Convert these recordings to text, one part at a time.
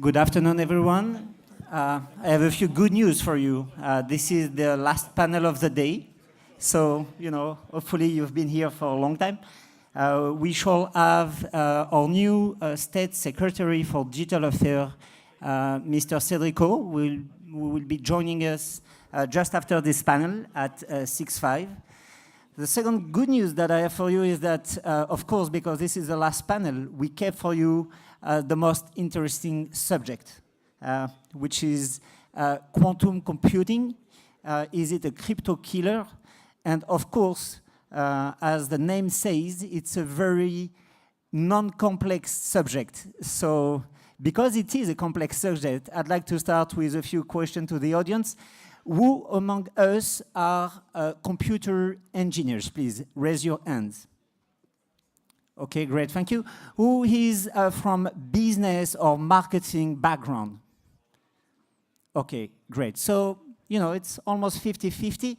Good afternoon, everyone. I have a few good news for you. This is the last panel of the day. So, hopefully you've been here for a long time. We shall have our new State Secretary for Digital Affairs, Mr. Cedrico, who will be joining us just after this panel at 6:05. The second good news that I have for you is that, of course, because this is the last panel, we kept for you the most interesting subject, which is quantum computing. Is it a crypto killer? And of course, as the name says, it's a very non-complex subject. So because it is a complex subject, I'd like to start with a few questions to the audience. Who among us are computer engineers? Please raise your hands. Okay, great, thank you. Who is from business or marketing background? Okay, great. So, it's almost 50-50.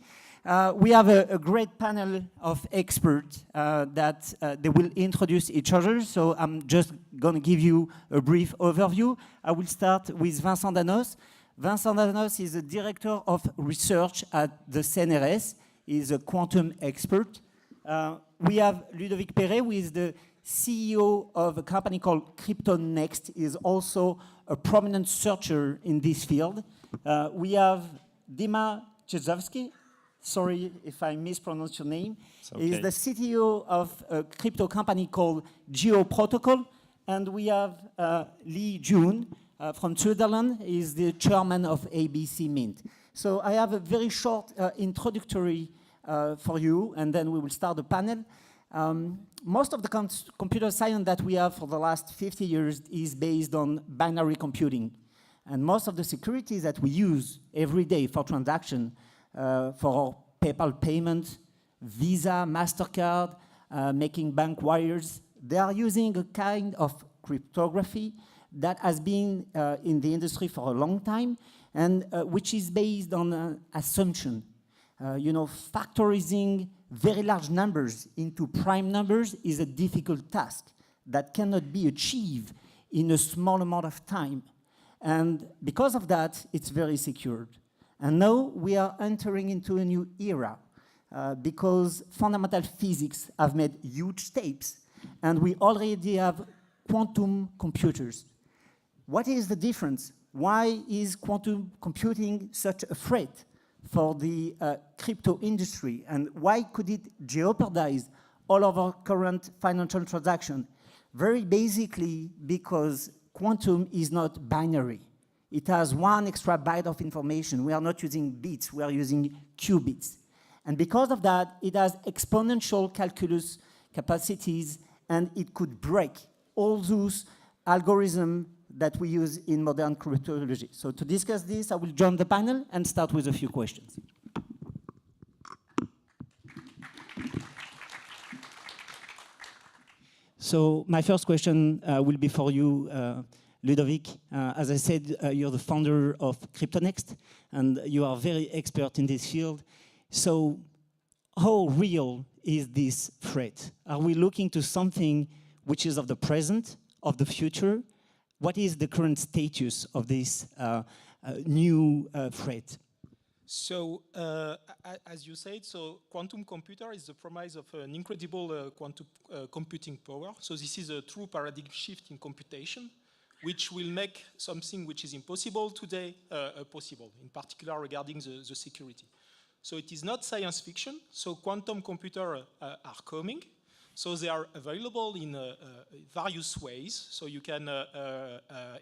We have a great panel of experts that they will introduce each other. So I'm just going to give you a brief overview. I will start with Vincent Danos. Vincent Danos is the director of research at the CNRS. He's a quantum expert. We have Ludovic Perret, who is the CEO of a company called CryptoNext. He is also a prominent searcher in this field. We have Dima Chizhevski. Sorry if I mispronounce your name. Okay. He's the CTO of a crypto company called Geo Protocol. And we have Lee Jun from Switzerland. He's the chairman of ABCMint. So I have a very short introductory for you, and then we will start the panel. Most of the computer science that we have for the last 50 years is based on binary computing. And most of the securities that we use every day for transaction, for PayPal payment, Visa, MasterCard, making bank wires, they are using a kind of cryptography that has been in the industry for a long time, and which is based on assumption. Factorizing very large numbers into prime numbers is a difficult task that cannot be achieved in a small amount of time. And because of that, it's very secured. And now we are entering into a new era because fundamental physics have made huge steps, and we already have quantum computers. What is the difference? Why is quantum computing such a threat for the crypto industry, and why could it jeopardize all of our current financial transactions? Very basically because quantum is not binary. It has one extra byte of information. We are not using bits, we are using qubits. And because of that, it has exponential calculus capacities, and it could break all those algorithms that we use in modern cryptology. So to discuss this, I will join the panel and start with a few questions. So my first question will be for you, Ludovic. As I said, you're the founder of CryptoNext, and you are very expert in this field. So how real is this threat? Are we looking to something which is of the present, of the future? What is the current status of this new threat? So, as you said, quantum computer is the promise of an incredible quantum computing power. So this is a true paradigm shift in computation, which will make something which is impossible today possible, in particular regarding the security. So it is not science fiction. So quantum computers are coming. So they are available in various ways. So you can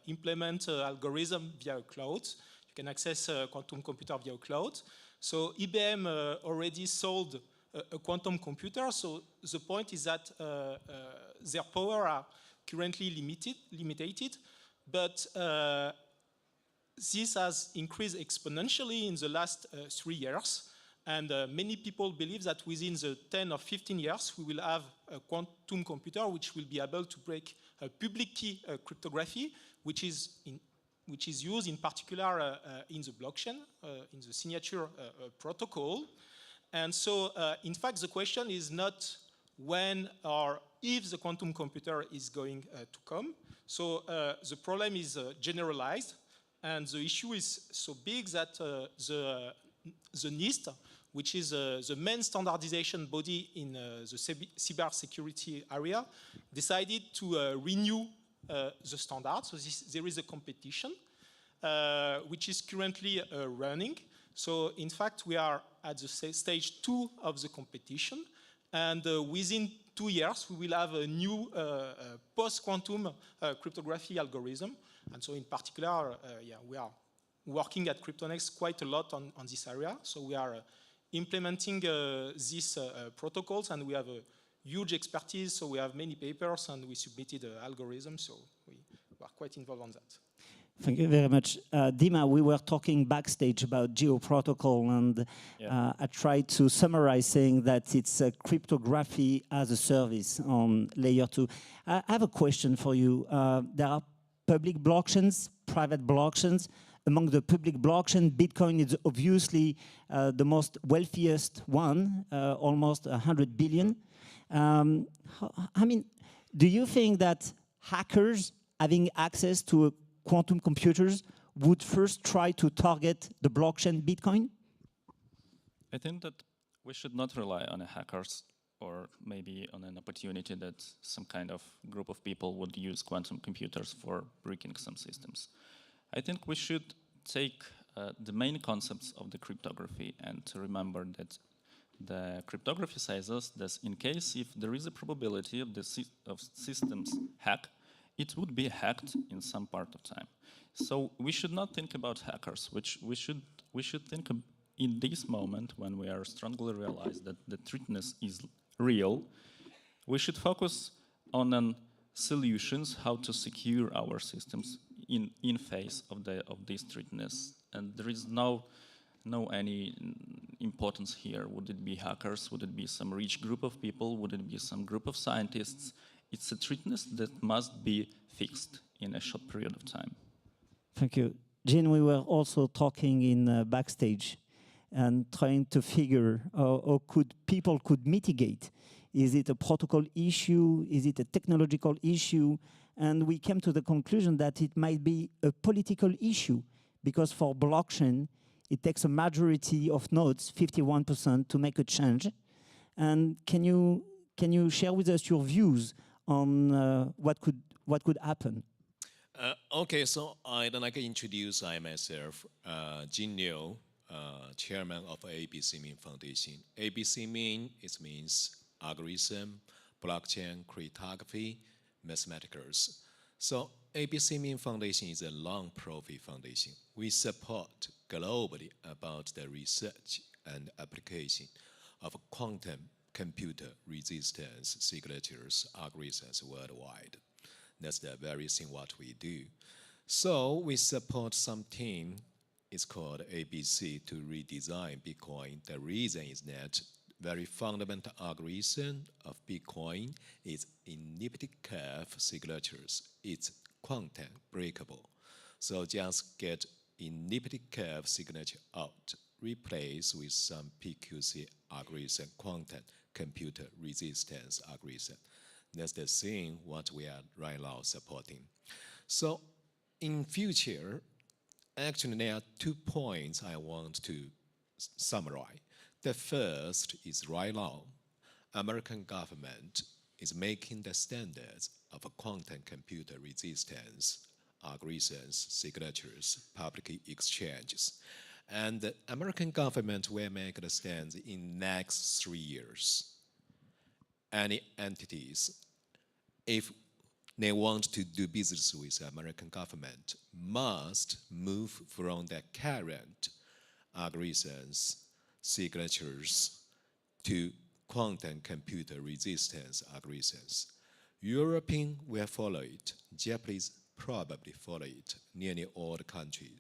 implement algorithm via cloud. You can access a quantum computer via cloud. So IBM already sold a quantum computer. So the point is that their power are currently limited, but this has increased exponentially in the last 3 years. And many people believe that within the 10 or 15 years, we will have a quantum computer which will be able to break public key cryptography, which is used in particular in the blockchain, in the signature protocol. And so, in fact, the question is not when or if the quantum computer is going to come. So the problem is generalized, and the issue is so big that the NIST, which is the main standardization body in the cybersecurity area, decided to renew the standard. So there is a competition which is currently running. So in fact, we are at the stage 2 of the competition. And within 2 years, we will have a new post-quantum cryptography algorithm. And so in particular, we are working at CryptoNext quite a lot on this area. So we are implementing these protocols, and we have a huge expertise. So we have many papers, and we submitted algorithms. So we are quite involved on that. Thank you very much. Dima, we were talking backstage about GeoProtocol, and I tried to summarize saying that it's a cryptography as a service on layer 2. I have a question for you. There are public blockchains, private blockchains. Among the public blockchain, Bitcoin is obviously the most wealthiest one, almost 100 billion. I mean, do you think that hackers having access to quantum computers would first try to target the blockchain Bitcoin? I think that we should not rely on hackers or maybe on an opportunity that some kind of group of people would use quantum computers for breaking some systems. I think we should take the main concepts of the cryptography and to remember that the cryptography says us that in case if there is a probability of the systems hack, it would be hacked in some part of time. So we should not think about hackers, which we should think in this moment when we are strongly realize that the threatness is real. We should focus on solutions how to secure our systems in face of this threatness. And there is no any importance here. Would it be hackers? Would it be some rich group of people? Would it be some group of scientists? It's a threatness that must be fixed in a short period of time. Thank you. Jean, we were also talking in backstage and trying to figure how people could mitigate. Is it a protocol issue? Is it a technological issue? And we came to the conclusion that it might be a political issue, because for blockchain, it takes a majority of nodes, 51%, to make a change. And can you share with us your views on what could happen? Okay, so I'd like to introduce myself, Jin Liu, chairman of ABCMint Foundation. ABCMint, it means algorithm, blockchain, cryptography, mathematics. So ABCMint Foundation is a non-profit foundation. We support globally about the research and application of quantum computer resistance signatures algorithms worldwide. That's the very thing what we do. So we support some team, it's called ABC, to redesign Bitcoin. The reason is that very fundamental algorithm of Bitcoin is elliptic curve signatures. It's quantum breakable. So just get elliptic curve signature out, replace with some PQC algorithm, quantum computer resistance algorithm. That's the thing what we are right now supporting. So in future, actually there are 2 points I want to summarize. The first is right now, American government is making the standards of a quantum computer resistance algorithms, signatures, public exchanges. And the American government will make the stands in next 3 years. Any entities, if they want to do business with the American government, must move from the current algorithms, signatures, to quantum computer resistance algorithms. European will follow it. Japanese probably follow it. Nearly all the countries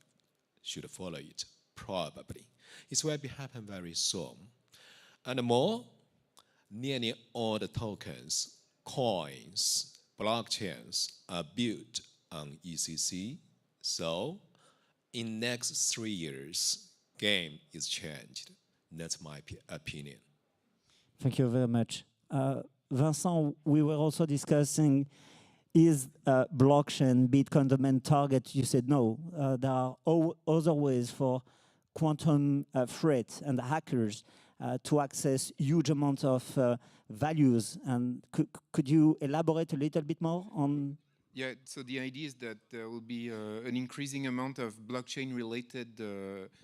should follow it, probably. It will happen very soon. And more, nearly all the tokens, coins, blockchains are built on ECC. So in next 3 years, game is changed. That's my opinion. Thank you very much. Vincent, we were also discussing, is blockchain, Bitcoin the main target? You said no. There are other ways for quantum threats and hackers to access huge amounts of values. And could you elaborate a little bit more on? Yeah, so the idea is that there will be an increasing amount of blockchain-related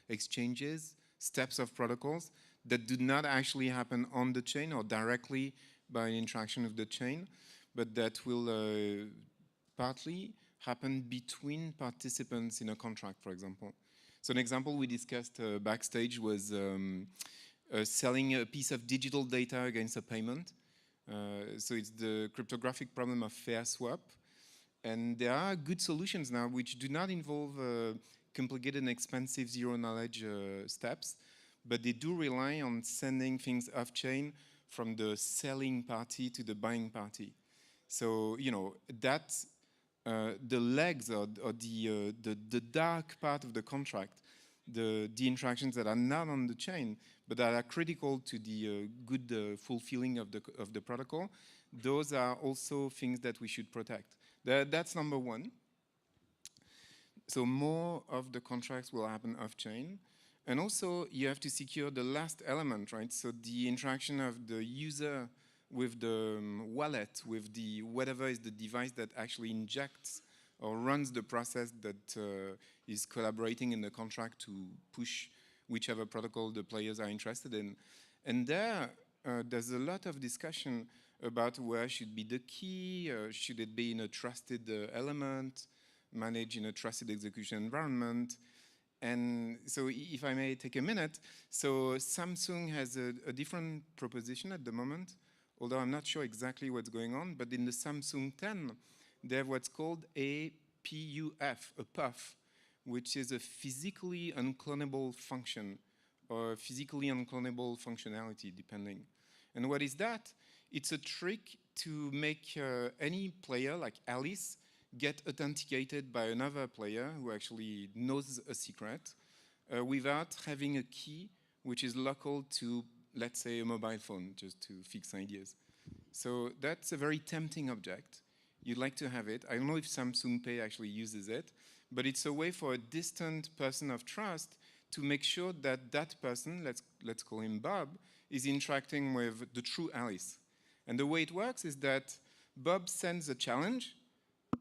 exchanges, steps of protocols that do not actually happen on the chain or directly by interaction of the chain, but that will partly happen between participants in a contract, for example. So an example we discussed backstage was selling a piece of digital data against a payment. So it's the cryptographic problem of fair swap. And there are good solutions now which do not involve complicated and expensive zero-knowledge steps, but they do rely on sending things off-chain from the selling party to the buying party. So, you know, that's the legs or the dark part of the contract, the interactions that are not on the chain, but that are critical to the good fulfilling of the protocol. Those are also things that we should protect. That's number one. So more of the contracts will happen off-chain. And also, you have to secure the last element, right? So the interaction of the user with the wallet, with the whatever is the device that actually injects or runs the process that is collaborating in the contract to push whichever protocol the players are interested in. And there's a lot of discussion about where should be the key, should it be in a trusted element, managed in a trusted execution environment. And so if I may take a minute, so Samsung has a different proposition at the moment, although I'm not sure exactly what's going on, but in the Samsung 10, they have what's called a PUF, a puff, which is a physically unclonable function or physically unclonable functionality, depending. And what is that? It's a trick to make any player, like Alice, get authenticated by another player who actually knows a secret without having a key which is local to, let's say, a mobile phone, just to fix ideas. So that's a very tempting object. You'd like to have it. I don't know if Samsung Pay actually uses it, but it's a way for a distant person of trust to make sure that that person, let's call him Bob, is interacting with the true Alice. And the way it works is that Bob sends a challenge.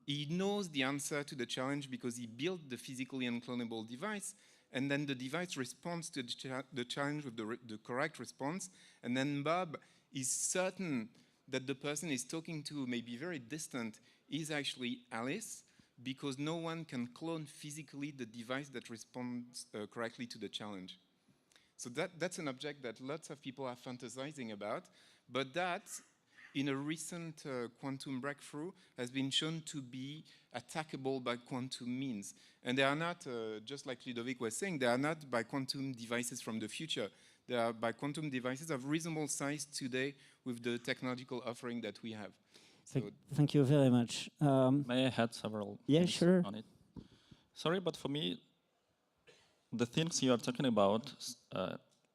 He knows the answer to the challenge because he built the physically unclonable device, and then the device responds to the challenge with the correct response, and then Bob is certain that the person he's talking to, may be very distant, is actually Alice, because no one can clone physically the device that responds correctly to the challenge. So that's an object that lots of people are fantasizing about, but that, in a recent quantum breakthrough, has been shown to be attackable by quantum means. And they are not, just like Ludovic was saying, they are not by quantum devices from the future. They are by quantum devices of reasonable size today with the technological offering that we have. Thank you very much. May I add several things sure. on it? Sorry, but for me, the things you are talking about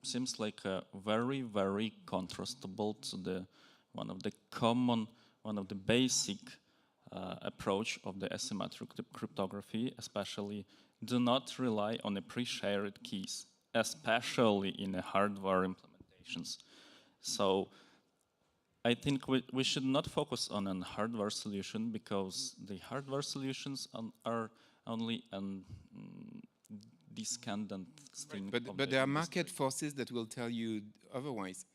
seems like very, very contrastable to the one of the basic approach of the asymmetric cryptography, especially do not rely on the pre-shared keys, especially in the hardware implementations. So I think we should not focus on a hardware solution, because the hardware solutions are only descendant string. But there are market forces that will tell you otherwise.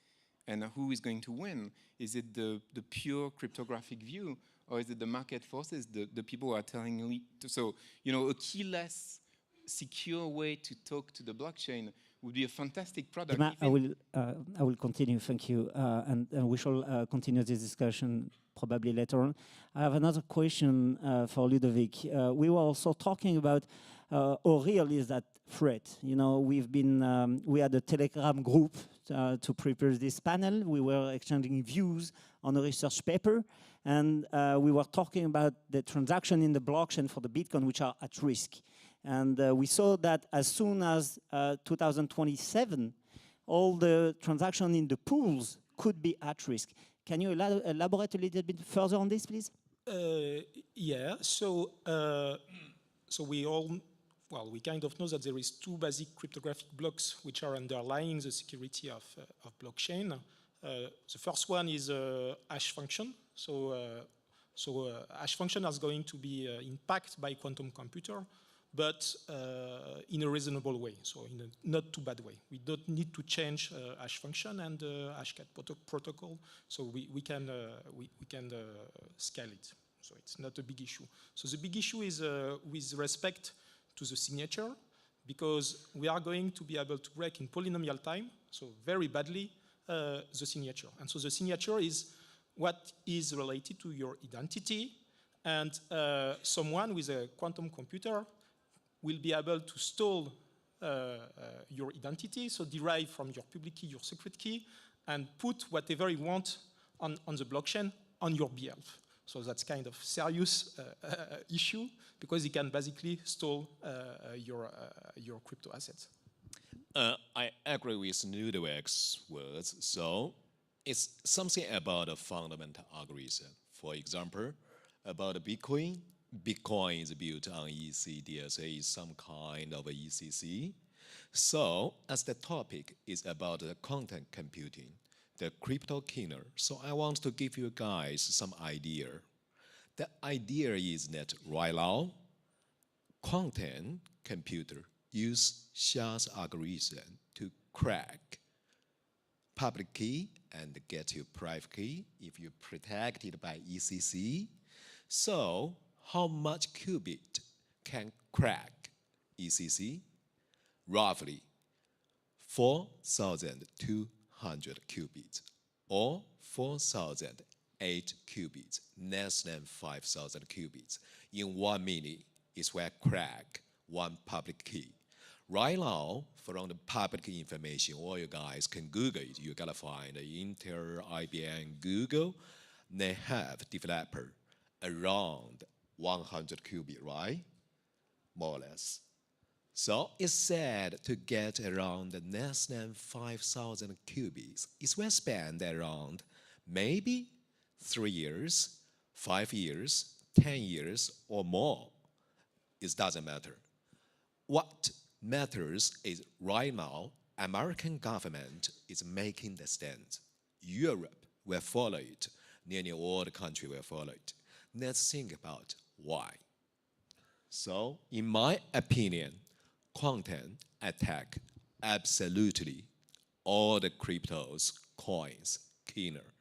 And who is going to win? Is it the pure cryptographic view, or is it the market forces, the people who are telling you? So, you know, a keyless, secure way to talk to the blockchain would be a fantastic product. Dima, I will continue, thank you. And we shall continue this discussion probably later on. I have another question for Ludovic. We were also talking about how real is that threat. You know, we had a Telegram group to prepare this panel. We were exchanging views on a research paper, and we were talking about the transaction in the blockchain for the Bitcoin, which are at risk. And we saw that as soon as 2027, all the transactions in the pools could be at risk. Can you elaborate a little bit further on this, please? Yeah, so we kind of know that there is two basic cryptographic blocks which are underlying the security of blockchain. The first one is hash function. So hash function is going to be impacted by quantum computer, but in a reasonable way, so in a not too bad way. We don't need to change hash function and hashcat protocol, so we can scale it. So it's not a big issue. So the big issue is with respect to the signature, because we are going to be able to break in polynomial time, so very badly, the signature. And so the signature is what is related to your identity, and someone with a quantum computer will be able to stole your identity, so derive from your public key, your secret key, and put whatever you want on the blockchain on your behalf. So that's kind of serious issue, because he can basically stole your crypto assets. I agree with Ludovic's words. So it's something about a fundamental algorithm. For example, about Bitcoin. Bitcoin is built on ECDSA, is some kind of a ECC. So as the topic is about the content computing, the crypto killer, so I want to give you guys some idea. The idea is that right now, content computer use shares algorithm to crack public key and get your private key if you're protected by ECC. So how much qubit can crack ECC? Roughly 4,200 qubits, or 4,008 qubits, less than 5,000 qubits. In 1 minute is where crack one public key. Right now, from the public information, all you guys can Google it. You gotta find Intel, IBM, Google. They have developer around 100 qubit, right? More or less. So it's said to get around less than 5,000 qubits. It will spend around maybe 3 years, 5 years, 10 years, or more. It doesn't matter. What matters is right now, American government is making the stand. Europe will follow it. Nearly all the country will follow it. Let's think about why. So, in my opinion, quantum attack absolutely all the cryptos, coins, killer.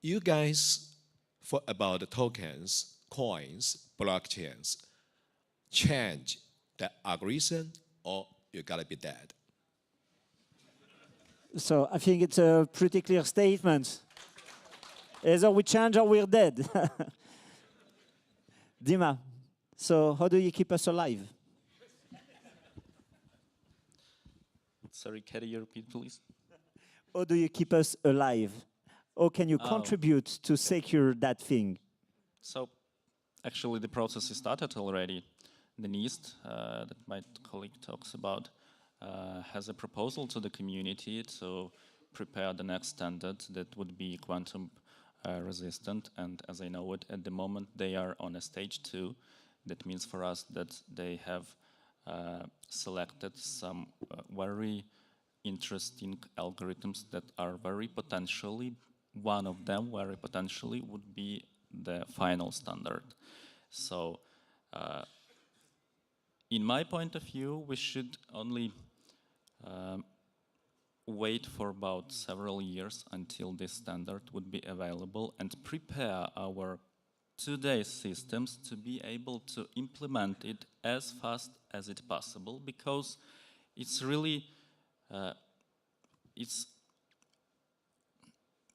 You guys, for about the tokens, coins, blockchains, change the algorithm or you gotta be dead. So I think it's a pretty clear statement. Either we change or we're dead. Dima, so how do you keep us alive? Sorry, can you repeat, please? How do you keep us alive? How can you contribute to secure that thing? So, actually, the process is started already. The NIST, that my colleague talks about, has a proposal to the community to prepare the next standard that would be quantum resistant. And as I know it, at the moment, they are on a stage 2. That means for us that they have selected some very interesting algorithms that are very potentially, one of them very potentially would be the final standard. So in my point of view, we should only wait for about several years until this standard would be available and prepare our today's systems to be able to implement it as fast as it's possible, because it's really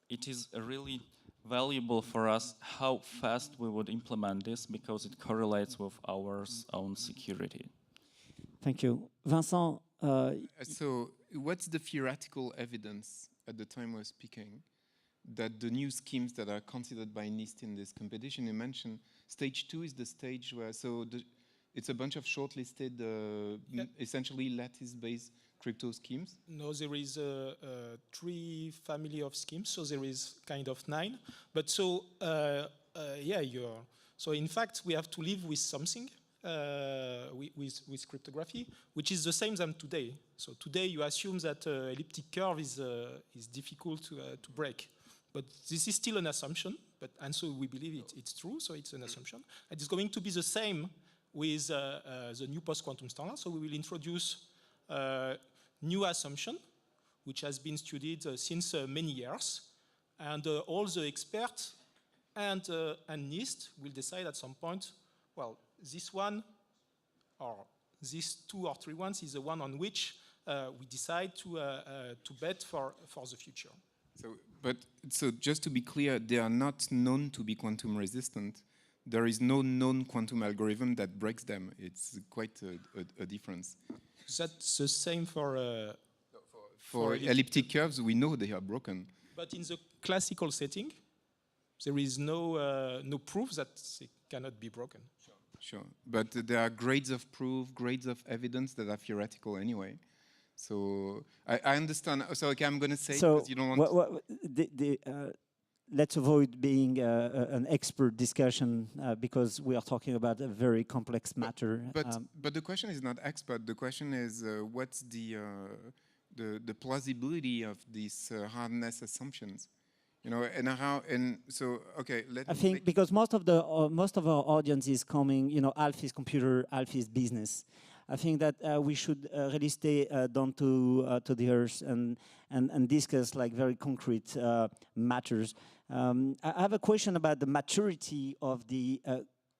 it is really valuable for us how fast we would implement this, because it correlates with our own security. Thank you. Vincent? So what's the theoretical evidence at the time we're speaking that the new schemes that are considered by NIST in this competition, you mentioned stage 2 is the stage where, so it's a bunch of shortlisted, essentially lattice-based crypto schemes. No, there is 3 family of schemes, so there is kind of 9. But so, yeah, so in fact, we have to live with something, with cryptography, which is the same than today. So today you assume that elliptic curve is difficult to break. But this is still an assumption, and so we believe it's true, so it's an assumption. And it's going to be the same with the new post-quantum standard. So we will introduce new assumption, which has been studied since many years. And all the experts and NIST will decide at some point, well, this one, or these 2 or 3 ones is the one on which we decide to bet for the future. So just to be clear, they are not known to be quantum resistant. There is no known quantum algorithm that breaks them. It's quite a difference. That's the same for elliptic curves, we know they are broken. But in the classical setting, there is no proof that they cannot be broken. Sure, but there are grades of proof, grades of evidence that are theoretical anyway. So I understand. So okay, I'm going to say, so because you don't want let's avoid being an expert discussion because we are talking about a very complex matter. But the question is not expert. The question is what's the plausibility of these hardness assumptions, you know, and so okay. I think because most of our audience is coming, you know, half is computer, half is business. I think that we should really stay down to the earth and discuss like very concrete matters. I have a question about the maturity of the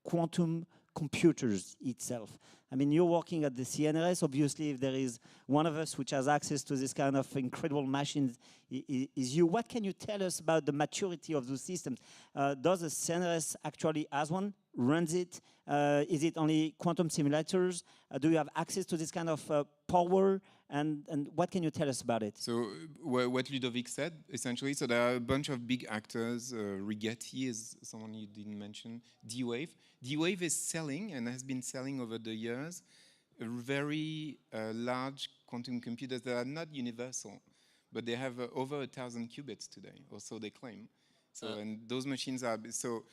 quantum computers itself. I mean, you're working at the CNRS. Obviously, if there is one of us which has access to this kind of incredible machines, is you. What can you tell us about the maturity of those systems? Does the CNRS actually has one? Runs it? Is it only quantum simulators? Do you have access to this kind of power? And what can you tell us about it? So what Ludovic said, essentially, so there are a bunch of big actors. Rigetti is someone you didn't mention. D-Wave. D-Wave is selling and has been selling over the years very large quantum computers that are not universal, but they have over 1,000 qubits today, or so they claim. So and those machines are so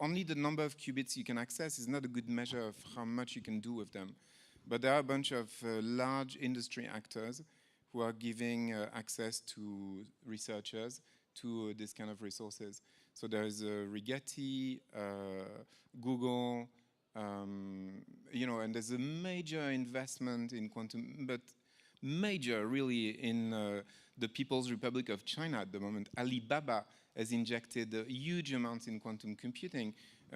only the number of qubits you can access is not a good measure of how much you can do with them. But there are a bunch of large industry actors who are giving access to researchers to this kind of resources. So there is Rigetti, Google, you know, and there's a major investment in quantum, but major really in the People's Republic of China at the moment. Alibaba has injected huge amounts in quantum computing.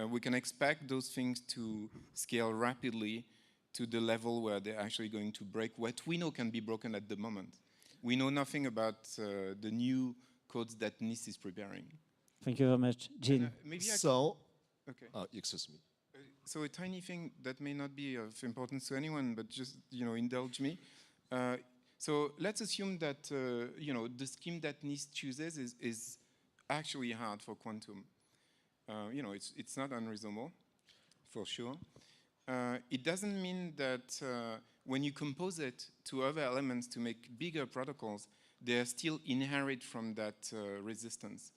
We can expect those things to scale rapidly to the level where they're actually going to break what we know can be broken at the moment. We know nothing about the new codes that NIST is preparing. Thank you very much. Jean. Okay. Excuse me. So a tiny thing that may not be of importance to anyone, but just, you know, indulge me. So let's assume that, you know, the scheme that NIST chooses is actually hard for quantum. You know, it's not unreasonable, for sure. It doesn't mean that when you compose it to other elements to make bigger protocols, they are still inherit from that resistance.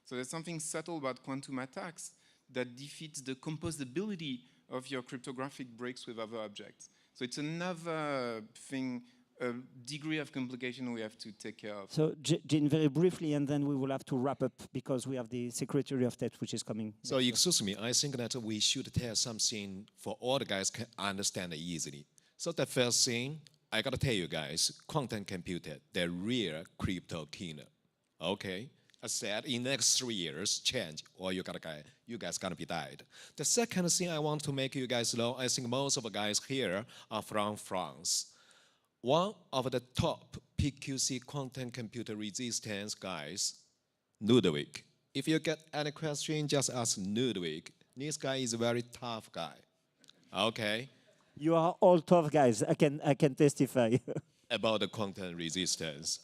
So there's something subtle about quantum attacks that defeats the composability of your cryptographic breaks with other objects. So it's another thing, a degree of complication we have to take care of. So, Jean, very briefly, and then we will have to wrap up because we have the Secretary of State which is coming. So, excuse me, I think that we should tell something for all the guys can understand easily. So the first thing, I gotta tell you guys, quantum computer, the real crypto killer. Okay? I said, in the next 3 years, change, or you guys gonna be died. The second thing I want to make you guys know, I think most of the guys here are from France. One of the top PQC quantum computer resistance guys, Ludovic. If you get any question, just ask Ludovic. This guy is a very tough guy. Okay? You are all tough guys. I can testify. About the quantum resistance.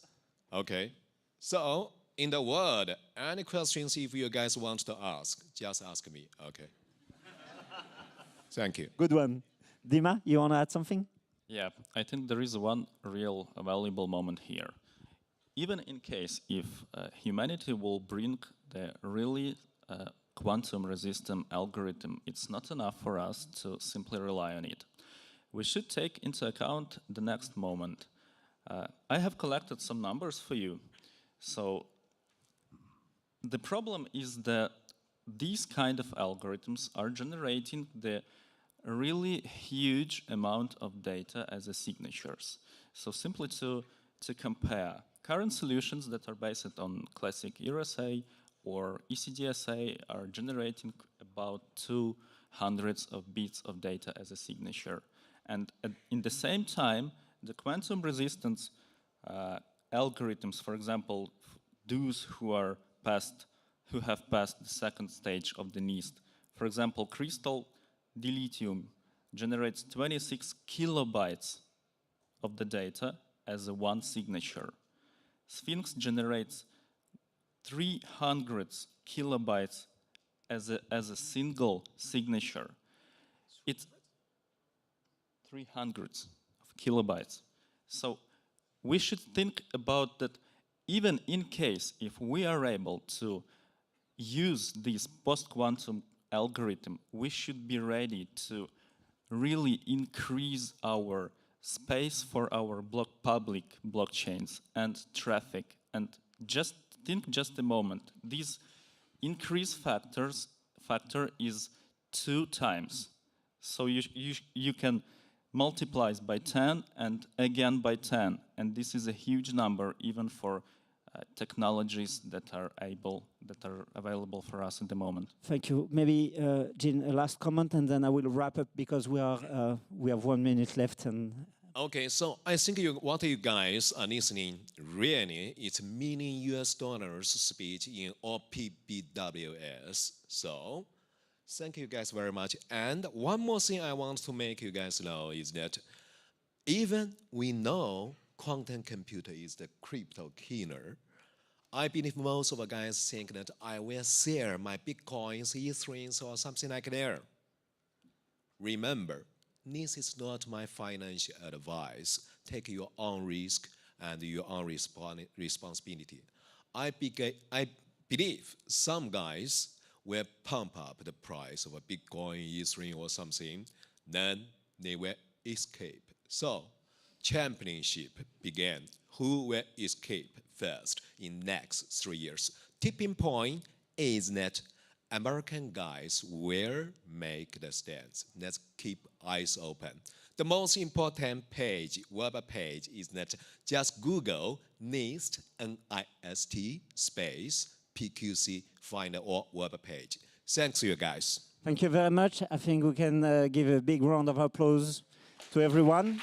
Okay? So, in the world, any questions if you guys want to ask, just ask me. Okay? Thank you. Good one. Dima, you want to add something? Yeah, I think there is one real valuable moment here. Even in case if humanity will bring the really quantum-resistant algorithm, it's not enough for us to simply rely on it. We should take into account the next moment. I have collected some numbers for you. So the problem is that these kind of algorithms are generating the really huge amount of data as a signatures. So simply to compare current solutions that are based on classic RSA or ECDSA are generating about 200 of bits of data as a signature. And in the same time, the quantum resistance algorithms, for example, those who have passed the second stage of the NIST, for example, crystal dilithium generates 26 kilobytes of the data as a one signature. Sphinx generates 300 kilobytes as a single signature. It's 300 of kilobytes. So we should think about that even in case if we are able to use this post-quantum algorithm, we should be ready to really increase our space for our public blockchains and traffic. And just think just a moment. This increase factor is 2 times. So you can multiply by 10 and again by 10. And this is a huge number even for technologies that are available for us at the moment. Thank you. Maybe, Jean, a last comment, and then I will wrap up because we have 1 minute left. And Okay, so I think what you guys are listening really is meaning US dollars speech in OPBWS. So thank you guys very much. And one more thing I want to make you guys know is that even we know quantum computer is the crypto killer, I believe most of the guys think that I will sell my Bitcoins, Ethereums, or something like that. Remember, this is not my financial advice. Take your own risk and your own responsibility. I believe some guys will pump up the price of a Bitcoin, Ethereum, or something, then they will escape. So, championship began. Who will escape first in next 3 years? Tipping point is that American guys will make the stands. Let's keep eyes open. The most important web page is that just Google NIST, N-I-S-T, space, PQC, find our web page. Thanks you guys. thank you very much. I think we can give a big round of applause to everyone.